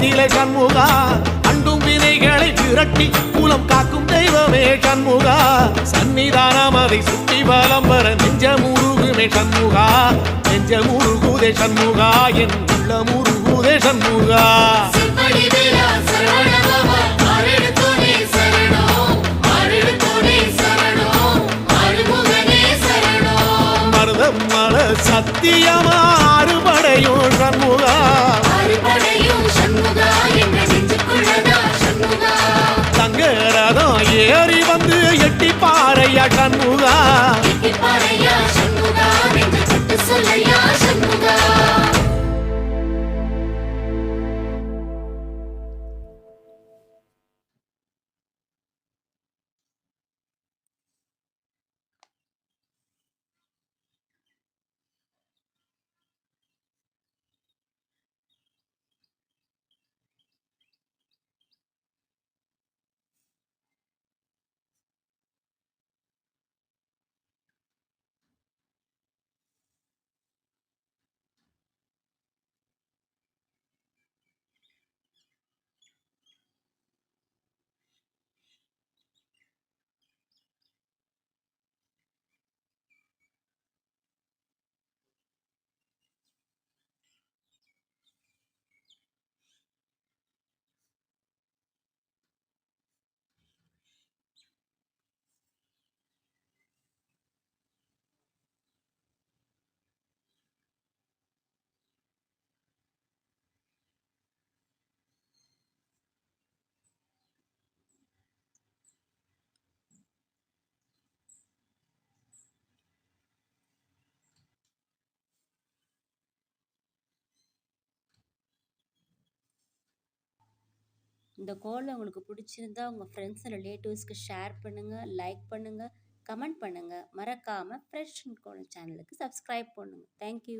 குலத்திலே சண்முகா அண்டும் வினைகளை விரட்டி குலம் காக்கும் தெய்வமே சண்முகா சன்னிதானம் அதை சுற்றி பலம் வர நெஞ்சமுருகுமே சண்முகா நெஞ்சமுருகுதே சண்முகா என் உள்ள முருகுதே சண்முகா மருதமல சத்தியமா அறுபடையும் சண்முகா தங்கரதம் ஏறி வந்து எட்டி பாறையா சண்முகா இந்த கோலம் உங்களுக்கு பிடிச்சிருந்தா உங்கள் ஃப்ரெண்ட்ஸ் அண்ட் ரிலேட்டிவ்ஸ்க்கு ஷேர் பண்ணுங்கள், லைக் பண்ணுங்கள், கமெண்ட் பண்ணுங்கள். மறக்காமல் ஃப்ரெஷ் அண்ட் கோலம் சேனலுக்கு சப்ஸ்கிரைப் பண்ணுங்கள். தேங்க்யூ.